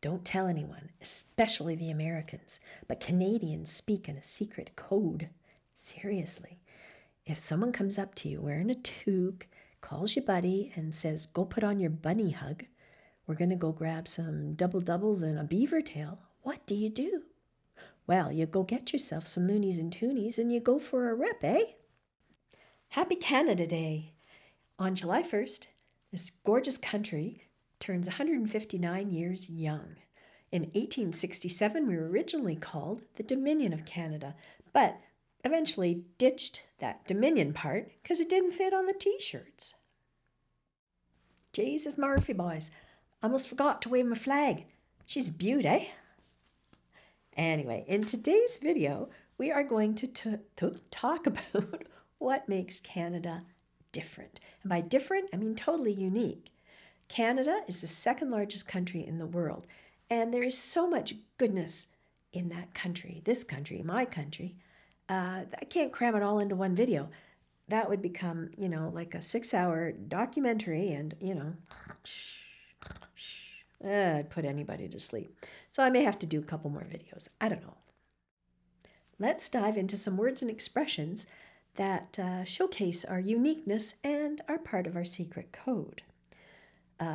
Don't tell anyone, especially the Americans, but Canadians speak in a secret code. Seriously. If someone comes up to you wearing a toque, calls you buddy, and says, go put on your bunny hug, we're going to go grab some double doubles and a beaver tail, what do? Well, you go get yourself some loonies and toonies and you go for a rip, eh? Happy Canada Day! On July 1st, this gorgeous country turns 159 years young. In 1867, we were originally called the Dominion of Canada, but eventually ditched that Dominion part because it didn't fit on the t-shirts. Jesus Murphy, boys. I almost forgot to wave my flag. She's a beaut, eh? Anyway, in today's video, we are going to talk about what makes Canada different. And by different, I mean totally unique. Canada is the second largest country in the world, and there is so much goodness in that country, this country, my country. I can't cram it all into one video. That would become, like a 6-hour documentary and, I'd put anybody to sleep. So I may have to do a couple more videos. I don't know. Let's dive into some words and expressions that showcase our uniqueness and are part of our secret code.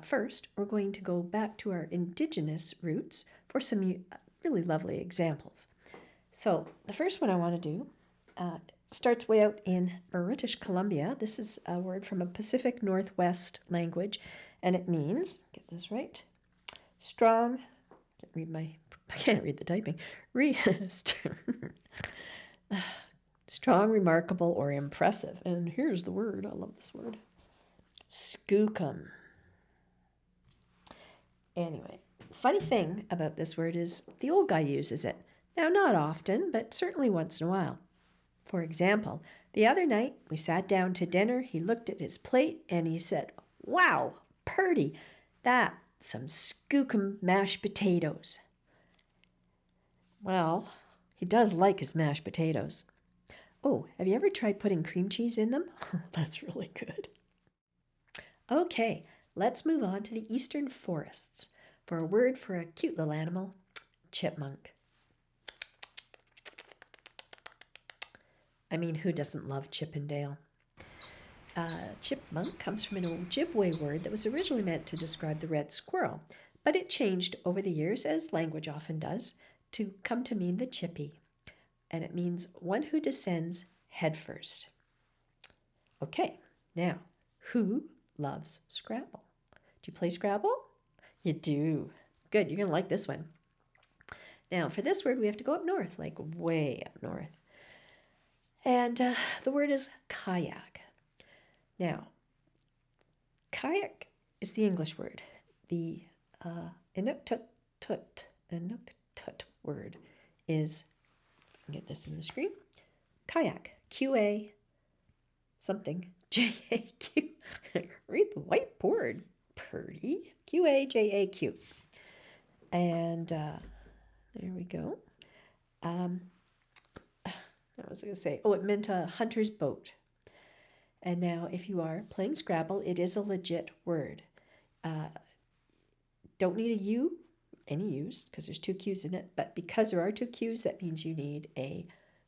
First, we're going to go back to our Indigenous roots for some really lovely examples. So the first one I want to do starts way out in British Columbia. This is a word from a Pacific Northwest language, and it means, get this right, strong, I can't read the typing, strong, remarkable, or impressive. And here's the word, I love this word, skookum. Anyway, funny thing about this word is the old guy uses it. Now, not often, but certainly once in a while. For example, the other night we sat down to dinner, he looked at his plate and he said, "Wow, Perdie, that's some skookum mashed potatoes." Well, he does like his mashed potatoes. Oh, have you ever tried putting cream cheese in them? That's really good. Okay, let's move on to the eastern forests for a word for a cute little animal, chipmunk. I mean, who doesn't love Chip and Dale? Chipmunk comes from an Ojibwe word that was originally meant to describe the red squirrel, but it changed over the years, as language often does, to come to mean the chippy, and it means one who descends headfirst. Okay, now, who loves Scrabble? Do you play Scrabble? You do. Good, you're going to like this one. Now, for this word, we have to go up north, like way up north. And the word is kayak. Now, kayak is the English word. The Inuktitut word is, get this in the screen, kayak, Q-A something, J-A-Q. Read the whiteboard, Perdie, Q-A-J-A-Q. And there we go. I was going to say, it meant a hunter's boat. And now, if you are playing Scrabble, it is a legit word. Don't need a U, any U's, because there's 2 Q's in it. But because there are 2 Q's, that means you need a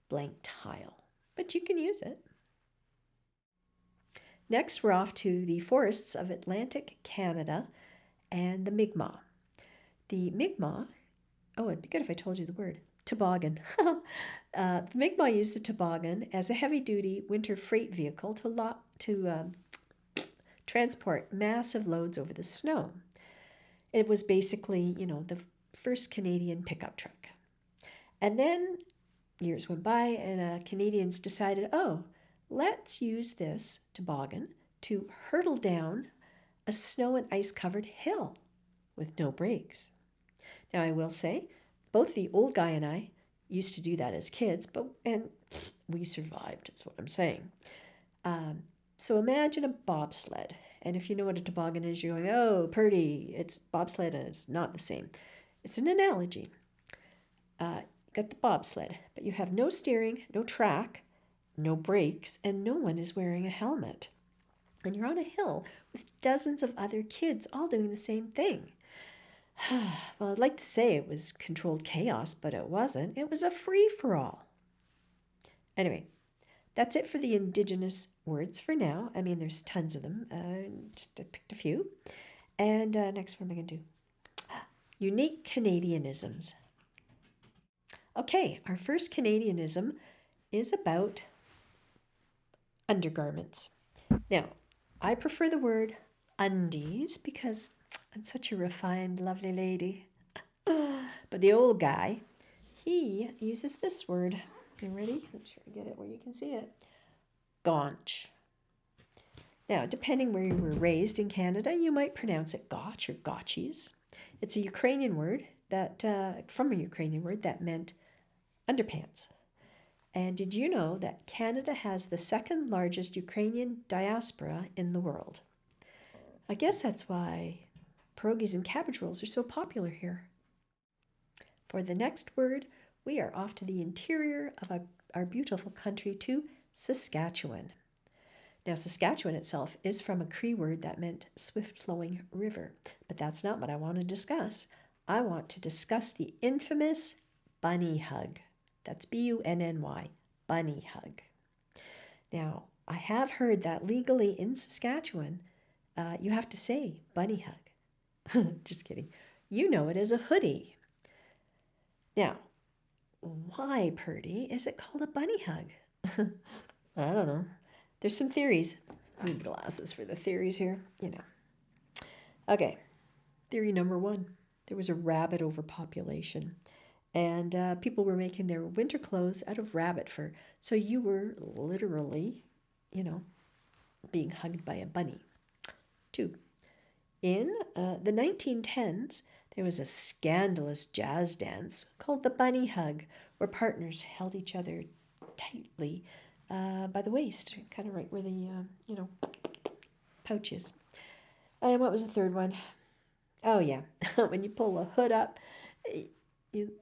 blank tile. But you can use it. Next, we're off to the forests of Atlantic Canada and the Mi'kmaq. The Mi'kmaq, it'd be good if I told you the word, toboggan. The Mi'kmaq used the toboggan as a heavy-duty winter freight vehicle to transport massive loads over the snow. It was basically, the first Canadian pickup truck. And then years went by and Canadians decided, let's use this toboggan to hurtle down a snow and ice-covered hill with no brakes. Now, I will say, both the old guy and I used to do that as kids, and we survived, is what I'm saying. So imagine a bobsled. And if you know what a toboggan is, you're going, oh, Perdie, it's bobsled, and it's not the same. It's an analogy. You got the bobsled, but you have no steering, no track, no brakes, and no one is wearing a helmet. And you're on a hill with dozens of other kids all doing the same thing. Well, I'd like to say it was controlled chaos, but it wasn't. It was a free-for-all. Anyway, that's it for the Indigenous words for now. I mean, there's tons of them. Just I picked a few. And next, what am I going to do? Unique Canadianisms. Okay, our first Canadianism is about undergarments. Now, I prefer the word undies because I'm such a refined, lovely lady. But the old guy, he uses this word. You ready? I'm sure I get it where you can see it. Gaunch. Now, depending where you were raised in Canada, you might pronounce it gotch or gotchies. It's a Ukrainian word that, from a Ukrainian word that meant underpants. And did you know that Canada has the second largest Ukrainian diaspora in the world? I guess that's why pierogies and cabbage rolls are so popular here. For the next word, we are off to the interior of our beautiful country to Saskatchewan. Now, Saskatchewan itself is from a Cree word that meant swift-flowing river, but that's not what I want to discuss. I want to discuss the infamous bunny hug. That's B-U-N-N-Y, bunny hug. Now, I have heard that legally in Saskatchewan, you have to say bunny hug. Just kidding. You know it as a hoodie. Now, why, Perdie, is it called a bunny hug? I don't know. There's some theories. I need glasses for the theories here, you know. Okay, theory number one. There was a rabbit overpopulation, and people were making their winter clothes out of rabbit fur. So you were literally, you know, being hugged by a bunny. Two, in the 1910s, there was a scandalous jazz dance called the bunny hug, where partners held each other tightly by the waist, kind of right where the, you know, pouch is. And what was the third one? Oh, yeah. When you pull a hood up, you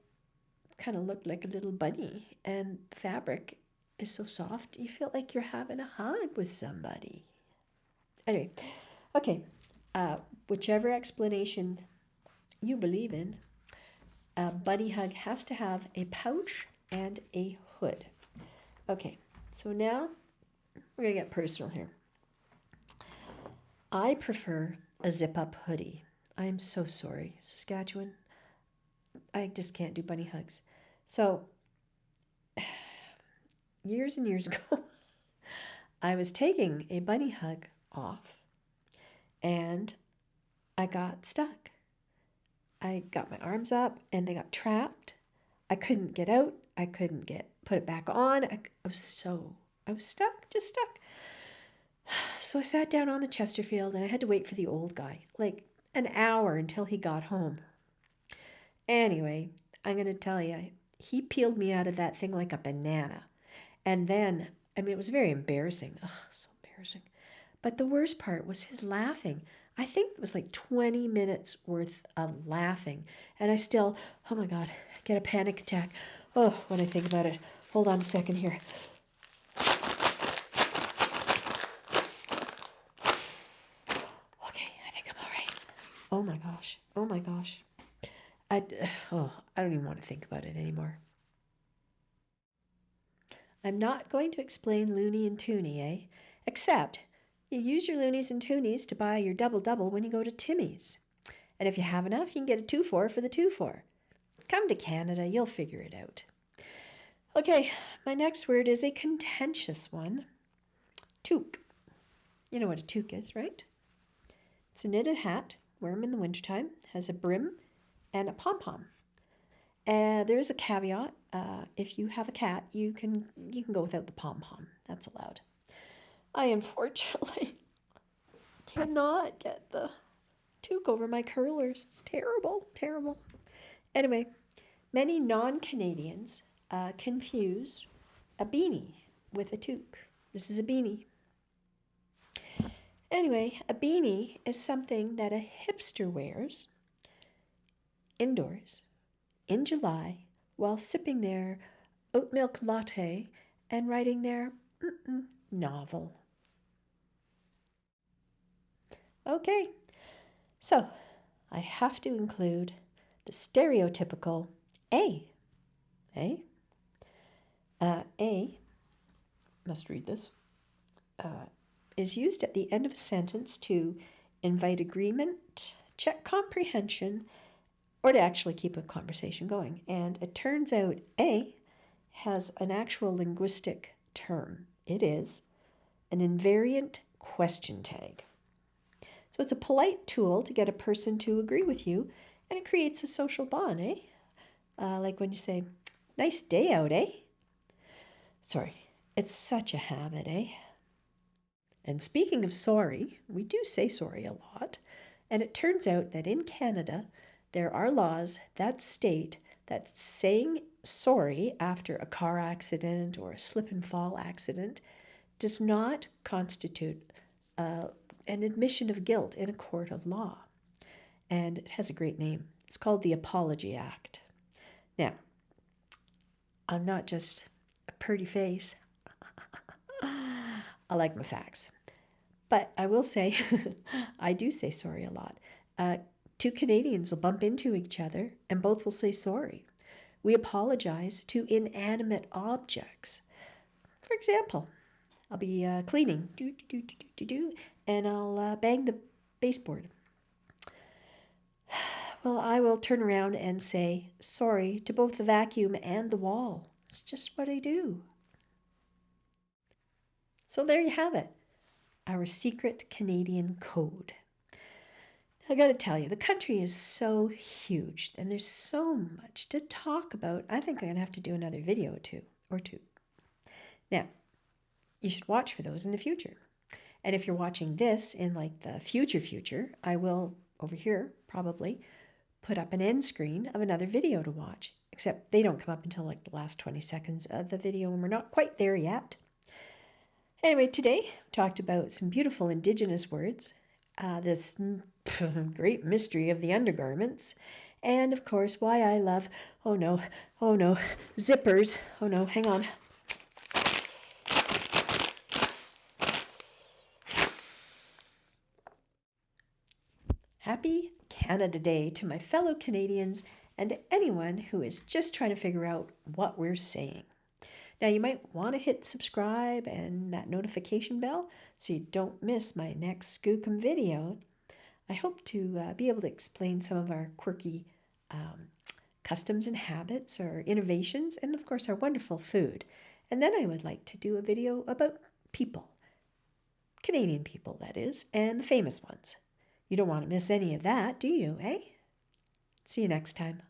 kind of look like a little bunny, and the fabric is so soft, you feel like you're having a hug with somebody. Anyway, okay. Whichever explanation you believe in, a bunny hug has to have a pouch and a hood. Okay, so now we're going to get personal here. I prefer a zip-up hoodie. I'm so sorry, Saskatchewan. I just can't do bunny hugs. So, years and years ago, I was taking a bunny hug off, and I got stuck. I got my arms up, and they got trapped. I couldn't get out. I couldn't put it back on. I was stuck, just stuck. So I sat down on the Chesterfield, and I had to wait for the old guy, like an hour until he got home. Anyway, I'm going to tell you, he peeled me out of that thing like a banana. And then, I mean, it was very embarrassing. Ugh, so embarrassing. But the worst part was his laughing. I think it was like 20 minutes worth of laughing. And I still, oh my God, get a panic attack. Oh, when I think about it. Hold on a second here. Okay, I think I'm all right. Oh my gosh. Oh my gosh. I don't even want to think about it anymore. I'm not going to explain loony and toony, eh? Except you use your loonies and toonies to buy your double-double when you go to Timmy's. And if you have enough, you can get a 2-for for the 2-for. Come to Canada, you'll figure it out. Okay, my next word is a contentious one. Toque. You know what a toque is, right? It's a knitted hat, wear them in the wintertime, has a brim and a pom-pom. There is a caveat. If you have a cat, you can go without the pom-pom. That's allowed. I unfortunately cannot get the toque over my curlers. It's terrible, terrible. Anyway, many non-Canadians confuse a beanie with a toque. This is a beanie. Anyway, a beanie is something that a hipster wears indoors in July while sipping their oat milk latte and writing their novel. Okay, so I have to include the stereotypical A. A, must read this, is used at the end of a sentence to invite agreement, check comprehension, or to actually keep a conversation going. And it turns out A has an actual linguistic term. It is an invariant question tag. So it's a polite tool to get a person to agree with you, and it creates a social bond, like when you say, nice day out, Sorry, it's such a habit, And speaking of sorry, we do say sorry a lot, and it turns out that in Canada, there are laws that state that saying sorry after a car accident or a slip and fall accident does not constitute an admission of guilt in a court of law. And it has a great name. It's called the Apology Act. Now, I'm not just a pretty face. I like my facts. But I will say, I do say sorry a lot. Two Canadians will bump into each other and both will say sorry. We apologize to inanimate objects. For example, I'll be cleaning, and I'll bang the baseboard. Well, I will turn around and say sorry to both the vacuum and the wall. It's just what I do. So there you have it, our secret Canadian code. I got to tell you, the country is so huge and there's so much to talk about. I think I'm going to have to do another video or two. Now, you should watch for those in the future. And if you're watching this in like the future, I will, over here, probably put up an end screen of another video to watch. Except they don't come up until like the last 20 seconds of the video, and we're not quite there yet. Anyway, today we talked about some beautiful Indigenous words, this great mystery of the undergarments, and of course why I love, oh no, zippers. Oh no, hang on. Happy Canada Day to my fellow Canadians and to anyone who is just trying to figure out what we're saying. Now you might want to hit subscribe and that notification bell so you don't miss my next Skookum video. I hope to be able to explain some of our quirky customs and habits or innovations, and of course our wonderful food. And then I would like to do a video about people, Canadian people that is, and the famous ones. You don't want to miss any of that, do you, See you next time.